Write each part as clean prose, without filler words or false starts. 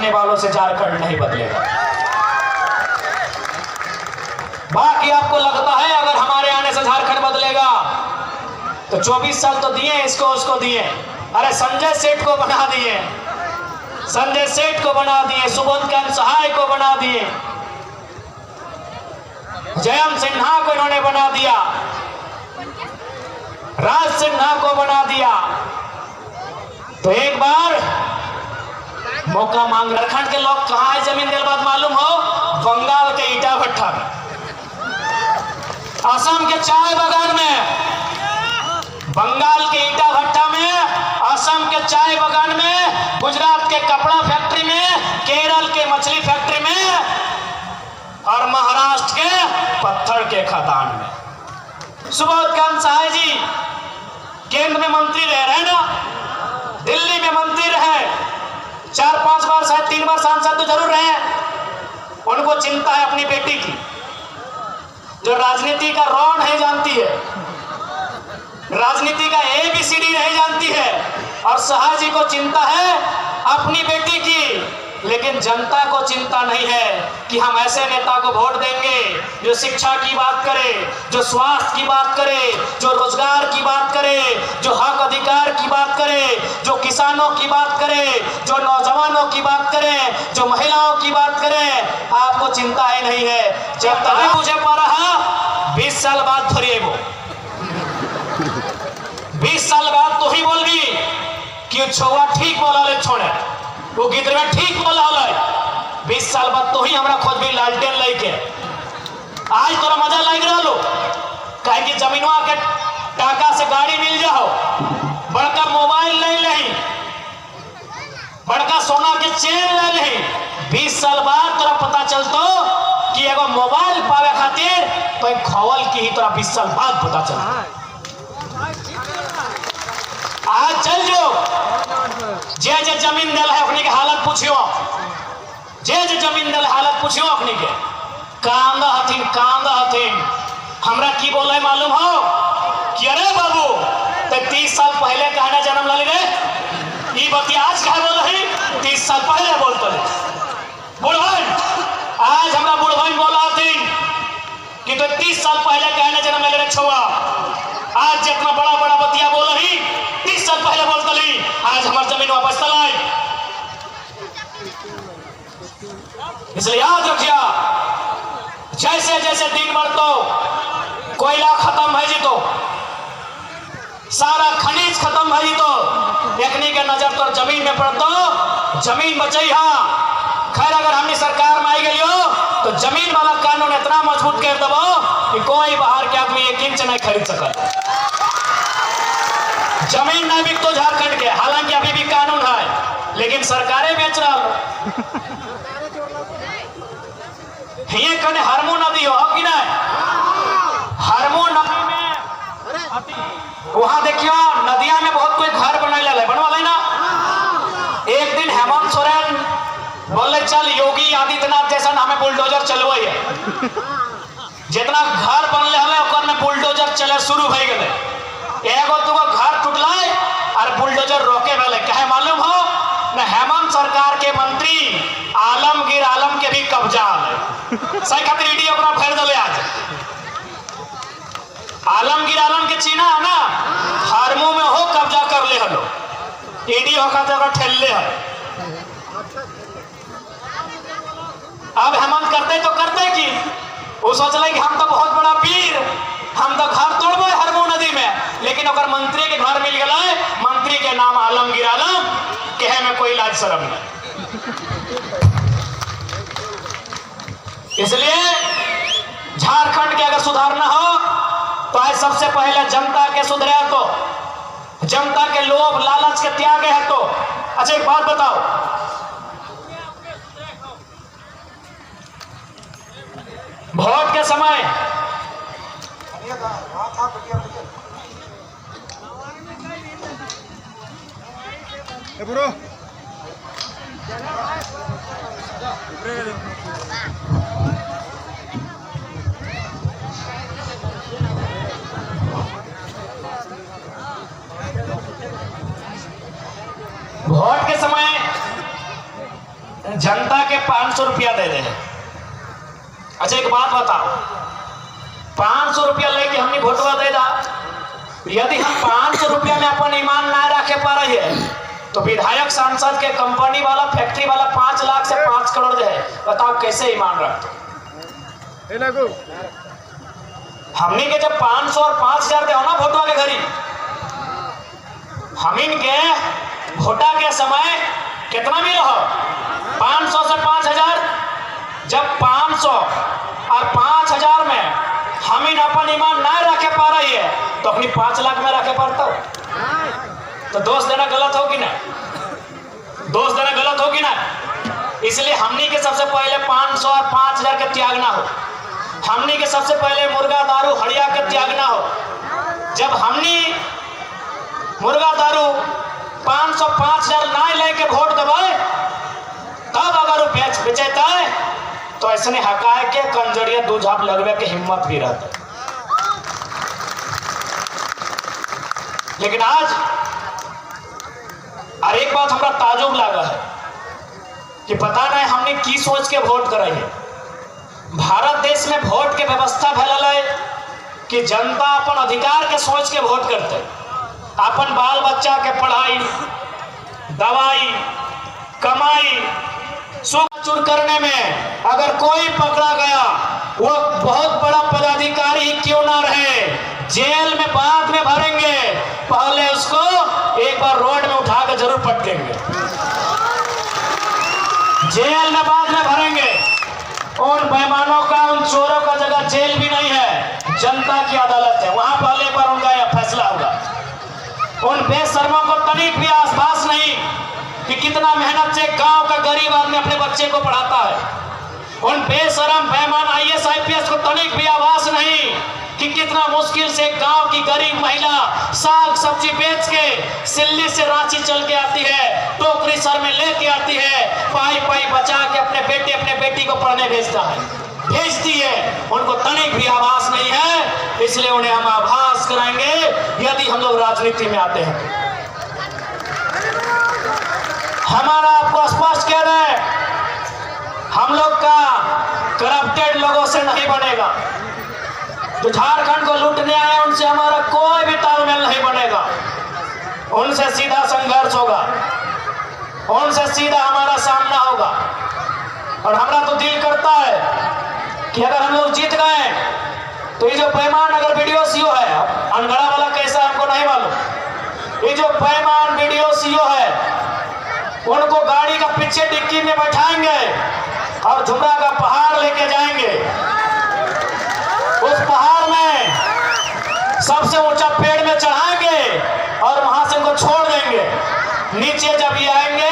बचने वालों से झारखंड नहीं बदलेगा। बाकी आपको लगता है अगर हमारे आने से झारखंड बदलेगा तो 24 साल तो दिए इसको उसको दिए। अरे संजय सेठ को बना दिए, संजय सेठ को बना दिए, सुबोध कांत सहाय को बना दिए, जयंत सिन्हा को इन्होंने बना दिया, राज सिन्हा को बना दिया। तो एक बार मौका मांग। झारखंड के लोग कहां है जमीन दिल बात मालूम हो? बंगाल के ईटा भट्टा में, असम के चाय बागान में, बंगाल के ईटा भट्टा में, असम के चाय बागान में, गुजरात के कपड़ा फैक्ट्री में, केरल के मछली फैक्ट्री में और महाराष्ट्र के पत्थर के खदान में। सुबोध कांत सहाय जी केंद्र में मंत्री रहे ना, दिल्ली में मंत्री रहे, 4-5 बार शायद 3 बार सांसद तो जरूर रहे। उनको चिंता है अपनी बेटी की, जो राजनीति का रॉ नहीं जानती है, राजनीति का ABCD नहीं जानती है। और सहाय जी को चिंता है अपनी बेटी की, लेकिन जनता को चिंता नहीं है कि हम ऐसे नेता को वोट देंगे जो शिक्षा की बात करे, जो स्वास्थ्य की बात करे, जो रोजगार की बात करे, जो हक अधिकार की बात करे, जो किसानों की बात करे, जो नौजवानों की बात करे, जो महिलाओं की बात करे। आपको चिंता ही नहीं है। जब तक मुझे पा रहा 20 साल बाद थोड़ी वो 20 साल बाद तो ही बोल भी कि छुआ ठीक बोला ले छोड़े, वो गिद्र में ठीक बोला है। 20 साल बाद तो ही हमरा खुद भी लालटेन लेके आज तोरा मजा लग रहा लो, कहे कि जमीनवा के टाका से गाड़ी मिल जाओ, बड़का मोबाइल ले नहीं, बड़का सोना के चेन ले नहीं। 20 साल बाद तोरा पता चलतो कि एगो मोबाइल पावे खातिर तो एक खवल की ही तोरा 20 साल बाद पता चलता। आज चल जो जे जमीन दल है अपनी के हालत पूछियो, जे जमीन दल हालत पूछियो अपनी के कांदा हथिन। हमरा की बोले मालूम हो कि अरे बाबू ते 30 साल पहले कहना जन्म ला रे, ई बतिया आज कह बोल रही 30 साल पहले बोलते बुढ़वन। आज हमरा बुढ़वन बोला हथिन कि तो 30 साल पहले कहना जन्म ले रे छुआ। आज जितना बड़ा बड़ा बतिया बोल रही 30 साल पहले बोलते ली, आज हमार जमीन वापस तलाई। इसलिए याद रखिया, जैसे जैसे दिन बढ़तो कोयला खत्म है जी, तो सारा खनिज खत्म है जी, तो देखने के नजर तो जमीन में पड़तो, जमीन बचाई। हाँ खैर अगर हमने सरकार में आई गई हो तो जमीन वाला कानून इतना मजबूत कर दबो कि कोई बाहर के आदमी 1 इंच नहीं खरीद सके। जमीन नहीं बिकतो झारखंड के, हालांकि अभी भी कानून है, लेकिन सरकारें बेच रहा ये कने हरमो नदी हो कि नहीं? हरमो नदी में वहां देखियो नदिया में बहुत कोई घर बनवा ना। एक दिन हेमंत सोरेन बोले चल योगी आदित्यनाथ जैसा हमें बुलडोजर चलवा है, जितना घर बनले हमें ओकर में बुलडोजर चले शुरू हो गए। एगो दुगो घर टूटलाय और बुलडोजर रोके वाले कहे मालूम हो न, हेमंत सरकार के मंत्री आलमगीर आलम के भी कब्जा है। सही खातिर ईडी ओकरा फेर दले। आज आलमगीर आलम के चीना है ना, हारमो में हो कब्जा कर ले हलो, ईडी होकर तो ठेल ले है। अब हेमंत करते कि वो सोच कि हम तो बहुत बड़ा वीर, हम तो घर तोड़बे हरमो नदी में, लेकिन अगर मंत्री के घर मिल गए, मंत्री के नाम आलमगीर आलम, कहे में कोई लाज शर्म नहीं। इसलिए झारखंड के अगर सुधारना हो तो आज सबसे पहले जनता के सुधरे, तो जनता के लोभ लालच के त्यागे है। तो अच्छा एक बात बताओ, वोट के समय जनता के 500 रुपया दे दे। अच्छा एक बात बताओ, 500 रुपया लेके हमने वोटवा दे दा, यदि हम 500 रुपया में अपन ईमान ना रखे पा रही है तो विधायक सांसद के कंपनी वाला फैक्ट्री वाला 5 लाख से 5 करोड़ दे, बताओ कैसे ईमान रखते। हमने के जब 500 और 5000 दे हो ना वोटवा के घरी, हम इनके वोटा के समय कितना भी रहो 500 से 5000, जब 500 और 5000 में हम इन अपन ईमान ना रखे पा रही है तो अपनी 5 लाख में रखे पड़ता हो, तो दोष देना गलत हो कि ना, दोष देना गलत हो कि ना। इसलिए हमनी के सबसे पहले 500 और 5000 के त्यागना हो, हमनी के सबसे पहले मुर्गा दारू हड़िया के त्यागना हो। जब हमनी मुर्गा दारू 500 5000 ना लेके वोट दबाए, तब अगर वो बेचता है तो ऐसे हकाए के कंजरिया दू झाप लगवे के हिम्मत भी रहता है। लेकिन आज और एक बात हमारा ताजुब लगा है कि पता नहीं हमने की सोच के वोट कराई है। भारत देश में वोट के व्यवस्था फैलल है कि जनता अपन अधिकार के सोच के वोट करते, अपन बाल बच्चा के पढ़ाई दवाई कमाई सुख चूर करने में अगर कोई पकड़ा गया, वो बहुत बड़ा पदाधिकारी क्यों ना रहे, जेल में बाद में भरेंगे, पहले उसको एक बार रोड में उठाकर जरूर पटकेंगे, जेल में बाद में भरेंगे। उन बेईमानों का उन चोरों का जगह जेल भी नहीं है, जनता की अदालत है, वहां पहले बार उनका यह फैसला होगा। उन बेशर्मों को तनिक भी आसपास नहीं कि कितना मेहनत से गांव का गरीब आदमी अपने बच्चे को पढ़ाता है। उन बेशरम बेईमान IAS IPS को तनिक भी आभास नहीं कि कितना मुश्किल से गांव की गरीब महिला साग सब्जी बेच के सिल्ली से रांची चल के आती है, टोकरी सर में लेके आती है, पाई पाई बचा के अपने बेटी को पढ़ने भेजती है। उनको तनिक भी आभास नहीं है, इसलिए उन्हें हम आभास कराएंगे यदि हम लोग राजनीति में आते हैं। हमारा आपको स्पष्ट कह रहे हैं, हम लोग का करप्टेड लोगों से नहीं बनेगा। जो झारखंड को लूटने आए उनसे हमारा कोई भी तालमेल नहीं बनेगा, उनसे सीधा संघर्ष होगा, उनसे सीधा हमारा सामना होगा। और हमारा तो दिल करता है कि अगर हम लोग जीत गए तो ये जो बेईमान अगर वीडियो सीओ है, अनगढ़ा वाला कैसा हमको नहीं मालूम, ये जो बेईमान वीडियो सीओ है उनको गाड़ी का पीछे डिक्की में बैठाएंगे और झुमरा का पहाड़ लेके जाएंगे। उस पहाड़ में सबसे ऊंचा पेड़ में चढ़ाएंगे और वहां से उनको छोड़ देंगे। नीचे जब ये आएंगे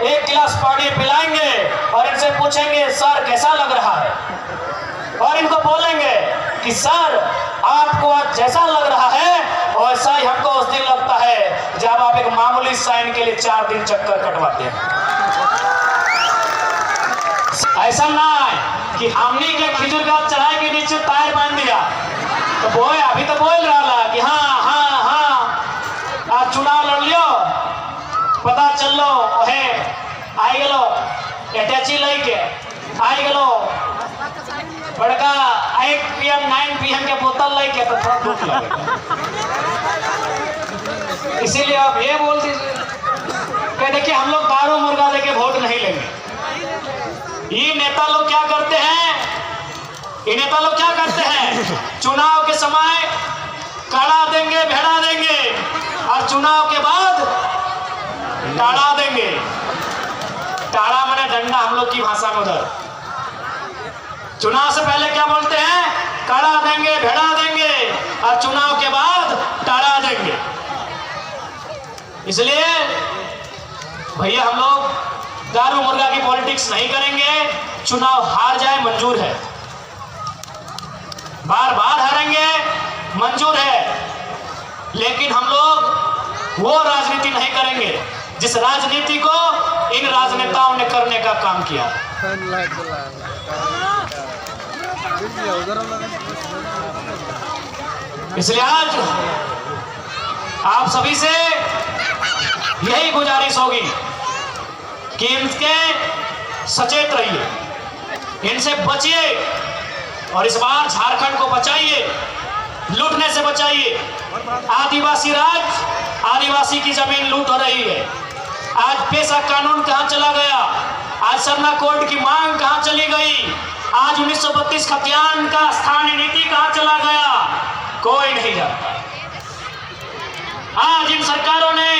1 गिलास पानी पिलाएंगे और इनसे पूछेंगे सर कैसा लग रहा है, और इनको बोलेंगे कि सर आपको आज जैसा लग रहा है वैसा ही हमको उस दिन लगता है जब आप एक मामूली साइन के लिए 4 दिन चक्कर कटवाते हैं। ऐसा ना है कि हमने के खिजूर का चढ़ाई के नीचे टायर बांध दिया तो बोए अभी तो बोल रहा कि हाँ हाँ हाँ आज चुनाव लड़ लियो, पता चल लो है आई गलो अटैची लेके आई गलो बड़का 8 PM 9 PM के बोतल लेके, तो थोड़ा दुख लगेगा। इसीलिए आप ये बोल दीजिए कि देखिए हम लोग दारू मुर्गा देके वोट नहीं लेंगे। ये नेता लोग क्या करते हैं, ये नेता लोग क्या करते हैं, चुनाव के समय काढ़ा देंगे भेड़ा देंगे और चुनाव के बाद टाड़ा देंगे। टाड़ा माने डंडा हम लोग की भाषा में, उधर चुनाव से पहले क्या बोलते हैं, काढ़ा देंगे भेड़ा देंगे और चुनाव के बाद टाड़ा देंगे। इसलिए भैया हम लोग दारू मुर्गा की पॉलिटिक्स नहीं करेंगे। चुनाव हार जाए मंजूर है, बार बार हारेंगे मंजूर है, लेकिन हम लोग वो राजनीति नहीं करेंगे जिस राजनीति को इन राजनेताओं ने करने का काम किया। इसलिए आज आप सभी से यही गुजारिश होगी कि इनके सचेत रहिए, इनसे बचिए और इस बार झारखंड को बचाइए, लूटने से बचाइए। आदिवासी राज, आदिवासी की जमीन लूट हो रही है। आज पेशा कानून कहां चला गया? आज सरना कोर्ट की मांग कहां चली गई? आज 1932 खतियान का स्थानीय नीति कहां चला गया? कोई नहीं जानता। आज इन सरकारों ने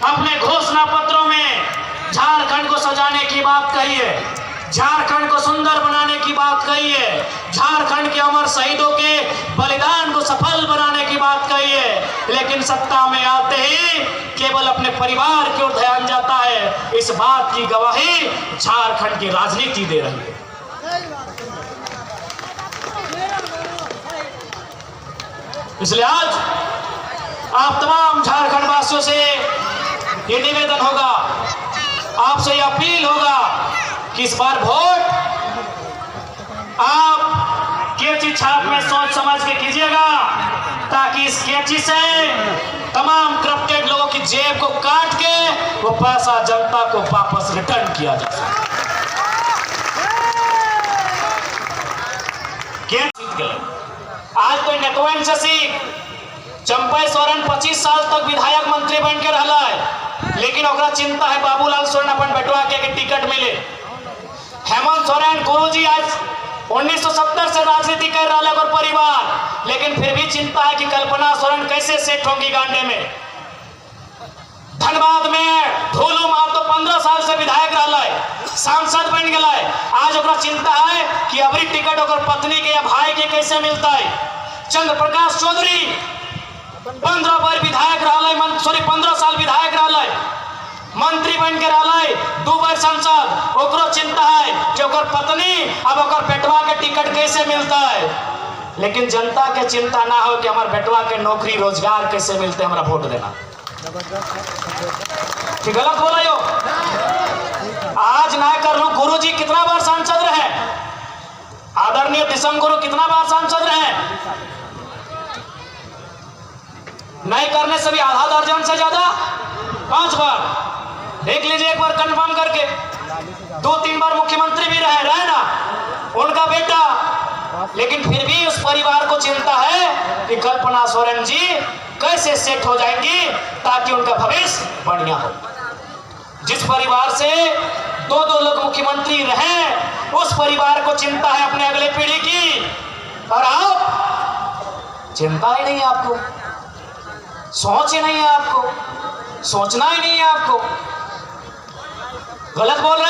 अपने घोषणा पत्रों में झारखंड को सजाने की बात कही है, झारखंड को सुंदर बनाने की बात कही है, झारखंड के अमर शहीदों के बलिदान को सफल बनाने की बात कही है, लेकिन सत्ता में आते ही केवल अपने परिवार की ओर ध्यान जाता है। इस बात की गवाही झारखंड की राजनीति दे रही है। इसलिए आज आप तमाम झारखंड वासियों से ये निवेदन होगा, आपसे ये अपील होगा कि इस बार वोट आप कैंची छाप में सोच समझ के कीजिएगा, ताकि इस कैंची से तमाम करप्टेड लोगों की जेब को काट के वो पैसा जनता को वापस रिटर्न किया जा सके। आज तो नेतवन से सीख चंपई सोरेन 25 साल तक विधायक मंत्री बन के रहा है, लेकिन ओकरा चिंता है बाबूलाल सोरेन अपन बेटवा के टिकट मिले। हेमंत सोरेन गुरुजी आज 1970 से राजनीति कर रहा है और परिवार, लेकिन फिर भी चिंता है कि कल्पना सोरेन कैसे सेट होंगी गांडे में। धनबाद में धोलू महतो 15 साल से विधायक रहा है, सांसद बन गया है। आज ओकरा चिंता है कि अबरी टिकट ओकर पत्नी के या भाई के कैसे मिलता है। चंद्र प्रकाश चौधरी 15 बार विधायक रहा है, 15 साल विधायक रहा है, मंत्री बन के रहा है, 2 बार सांसद। ओकरो चिंता है कि ओकर पत्नी अब ओकर बेटवा के टिकट कैसे मिलता है। लेकिन जनता के चिंता ना हो कि हमारे बेटवा के नौकरी रोजगार कैसे मिलते, हमारा वोट देना। कि गलत बोला यो? आज ना कर लू, गुरुजी कितना बार सांसद रहे, आदरणीय दिसम गुरु कितना बार सांसद रहे, नहीं करने से भी आधा दर्जन से ज्यादा 5 बार। देख लीजिए एक बार कंफर्म करके, 2-3 बार मुख्यमंत्री भी रहे ना उनका बेटा। लेकिन फिर भी उस परिवार को चिंता है कि कल्पना सोरेन जी कैसे सेट हो जाएंगी ताकि उनका भविष्य बढ़िया हो। जिस परिवार से 2-2 लोग मुख्यमंत्री रहे, उस परिवार को चिंता है अपने अगले पीढ़ी की, और आप चिंता ही नहीं है, आपको सोच ही नहीं है, आपको सोचना ही नहीं है, आपको गलत बोल रहे